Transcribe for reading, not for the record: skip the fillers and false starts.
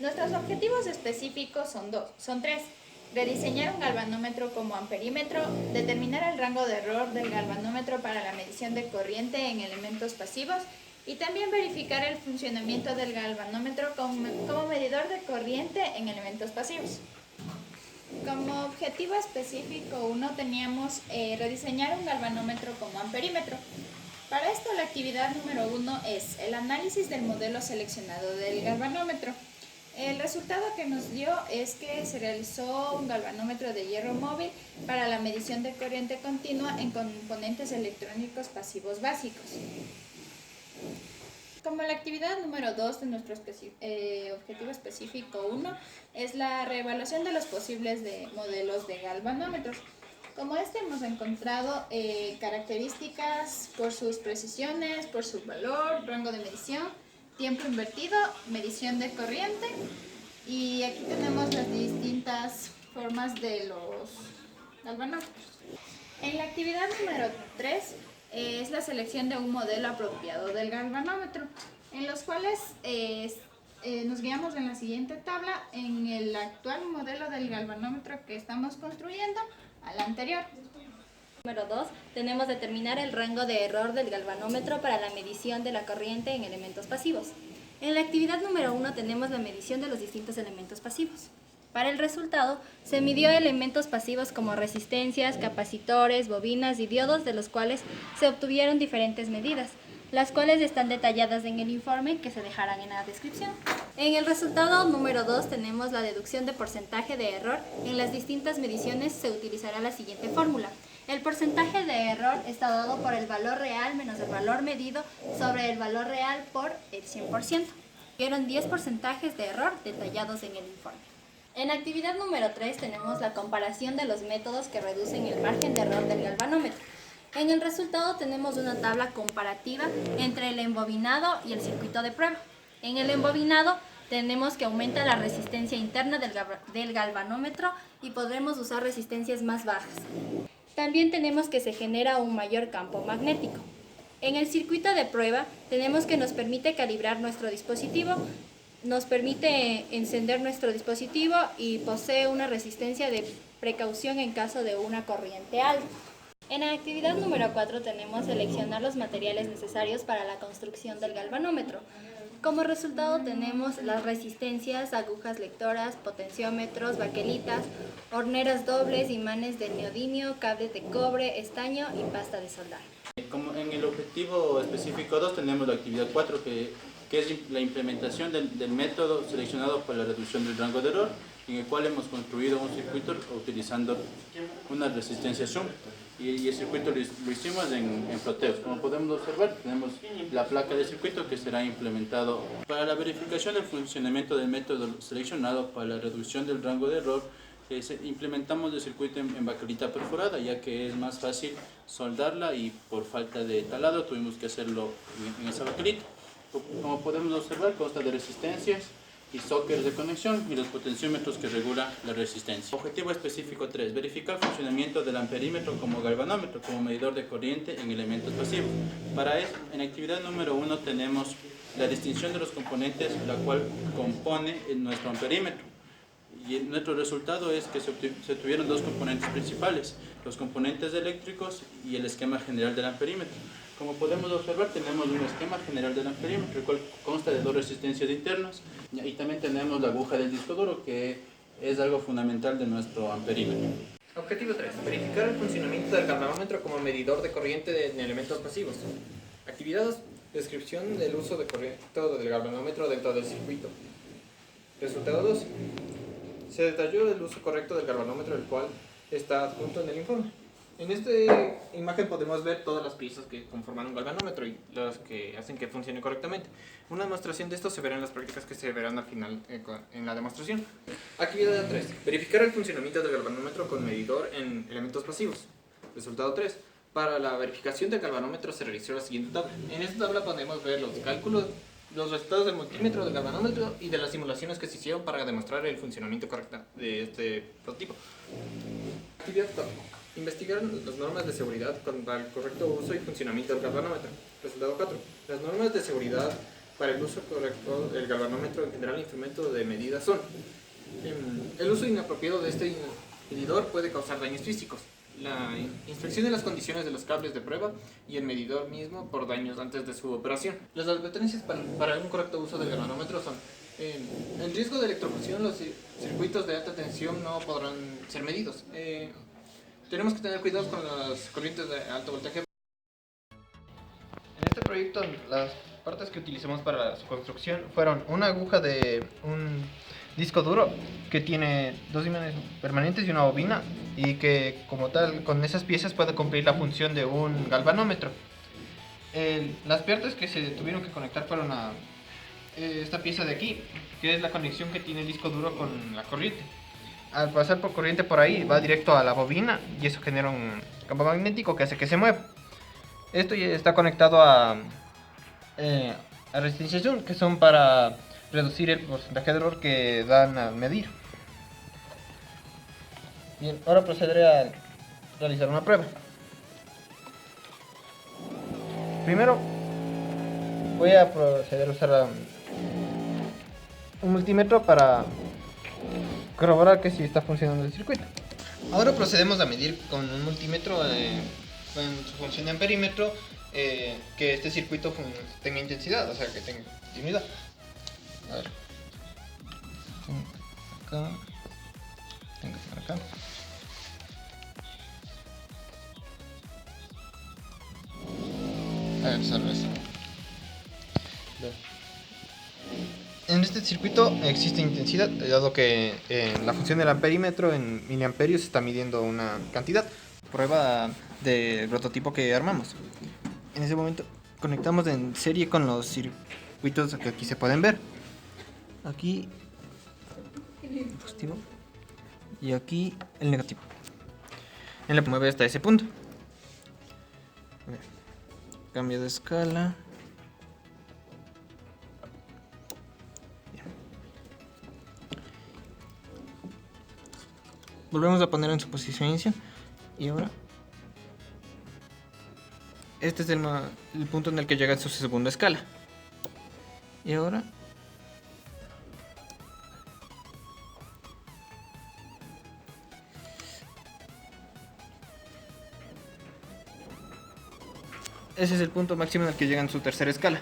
Nuestros objetivos específicos son tres. Rediseñar un galvanómetro como amperímetro, determinar el rango de error del galvanómetro para la medición de corriente en elementos pasivos y también verificar el funcionamiento del galvanómetro como medidor de corriente en elementos pasivos. Como objetivo específico 1 teníamos rediseñar un galvanómetro como amperímetro. Para esto la actividad número 1 es el análisis del modelo seleccionado del galvanómetro. El resultado que nos dio es que se realizó un galvanómetro de hierro móvil para la medición de corriente continua en componentes electrónicos pasivos básicos. Como la actividad número 2 de nuestro objetivo específico 1 es la reevaluación de los posibles modelos de galvanómetros. Como hemos encontrado características por sus precisiones, por su valor, rango de medición, tiempo invertido, medición de corriente, y aquí tenemos las distintas formas de los galvanómetros. En la actividad número 3 es la selección de un modelo apropiado del galvanómetro, en los cuales nos guiamos en la siguiente tabla en el actual modelo del galvanómetro que estamos construyendo al anterior. Número 2, tenemos determinar el rango de error del galvanómetro para la medición de la corriente en elementos pasivos. En la actividad número 1 tenemos la medición de los distintos elementos pasivos. Para el resultado, se midió elementos pasivos como resistencias, capacitores, bobinas y diodos, de los cuales se obtuvieron diferentes medidas, las cuales están detalladas en el informe que se dejarán en la descripción. En el resultado número 2 tenemos la deducción de porcentaje de error. En las distintas mediciones se utilizará la siguiente fórmula. El porcentaje de error está dado por el valor real menos el valor medido sobre el valor real por el 100%. Dieron 10 porcentajes de error detallados en el informe. En actividad número 3 tenemos la comparación de los métodos que reducen el margen de error del galvanómetro. En el resultado tenemos una tabla comparativa entre el embobinado y el circuito de prueba. En el embobinado tenemos que aumenta la resistencia interna del galvanómetro y podremos usar resistencias más bajas. También tenemos que se genera un mayor campo magnético. En el circuito de prueba tenemos que nos permite calibrar nuestro dispositivo, nos permite encender nuestro dispositivo y posee una resistencia de precaución en caso de una corriente alta. En la actividad número 4 tenemos seleccionar los materiales necesarios para la construcción del galvanómetro. Como resultado tenemos las resistencias, agujas lectoras, potenciómetros, baquelitas, horneras dobles, imanes de neodimio, cables de cobre, estaño y pasta de soldar. Como en el objetivo específico 2 tenemos la actividad 4 que es la implementación del método seleccionado para la reducción del rango de error, en el cual hemos construido un circuito utilizando una resistencia Zoom. Y el circuito lo hicimos en Proteus. Como podemos observar, tenemos la placa de circuito que será implementado para la verificación del funcionamiento del método seleccionado para la reducción del rango de error. Implementamos el circuito en baquelita perforada, ya que es más fácil soldarla y por falta de talado tuvimos que hacerlo en esa baquelita. Como podemos observar, consta de resistencias y sockets de conexión y los potenciómetros que regulan la resistencia. Objetivo específico 3. Verificar el funcionamiento del amperímetro como galvanómetro, como medidor de corriente en elementos pasivos. Para eso, en actividad número 1 tenemos la distinción de los componentes, la cual compone nuestro amperímetro. Y nuestro resultado es que se tuvieron dos componentes principales, los componentes eléctricos y el esquema general del amperímetro. Como podemos observar, tenemos un esquema general del amperímetro, el cual consta de dos resistencias internas, y también tenemos la aguja del disco duro, que es algo fundamental de nuestro amperímetro. Objetivo 3. Verificar el funcionamiento del galvanómetro como medidor de corriente en elementos pasivos. Actividad 2. Descripción del uso correcto del galvanómetro dentro del circuito. Resultado 2. Se detalló el uso correcto del galvanómetro, el cual está adjunto en el informe. En esta imagen podemos ver todas las piezas que conforman un galvanómetro y las que hacen que funcione correctamente. Una demostración de esto se verá en las prácticas que se verán al final en la demostración. Actividad 3. Verificar el funcionamiento del galvanómetro con medidor en elementos pasivos. Resultado 3. Para la verificación del galvanómetro se realizó la siguiente tabla. En esta tabla podemos ver los cálculos, los resultados del multímetro del galvanómetro y de las simulaciones que se hicieron para demostrar el funcionamiento correcto de este prototipo. Actividad 4. Investigar las normas de seguridad para el correcto uso y funcionamiento del galvanómetro. Resultado 4. Las normas de seguridad para el uso correcto del galvanómetro en general instrumento de medida son: el uso inapropiado de este medidor puede causar daños físicos, la inspección de las condiciones de los cables de prueba y el medidor mismo por daños antes de su operación. Las advertencias para un correcto uso del galvanómetro son: en riesgo de electrocución, los circuitos de alta tensión no podrán ser medidos. Tenemos que tener cuidado con las corrientes de alto voltaje. En este proyecto, las partes que utilizamos para su construcción fueron una aguja de un disco duro que tiene 2 imanes permanentes y una bobina, y que como tal con esas piezas puede cumplir la función de un galvanómetro. Las partes que se tuvieron que conectar fueron a esta pieza de aquí, que es la conexión que tiene el disco duro con la corriente. Al pasar por corriente por ahí va directo a la bobina y eso genera un campo magnético que hace que se mueva. Esto ya está conectado a resistencia Zoom, que son para reducir el porcentaje de error que dan al medir. Bien, ahora procederé a realizar una prueba. Primero voy a proceder a usar un multímetro para corroborar que sí está funcionando el circuito. Ahora procedemos a medir con un multímetro con su función de amperímetro que este circuito tenga intensidad, o sea que tenga continuidad. A ver, tengo por acá. A ver, salve eso. En este circuito existe intensidad, dado que la función del amperímetro en miliamperios está midiendo una cantidad. Prueba del prototipo que armamos. En ese momento conectamos en serie con los circuitos que aquí se pueden ver. Aquí el positivo y aquí el negativo. En la mueve hasta ese punto. Cambio de escala. Volvemos a poner en su posición inicial. Y ahora este es el punto en el que llega en su segunda escala. Y ahora ese es el punto máximo en el que llega en su tercera escala.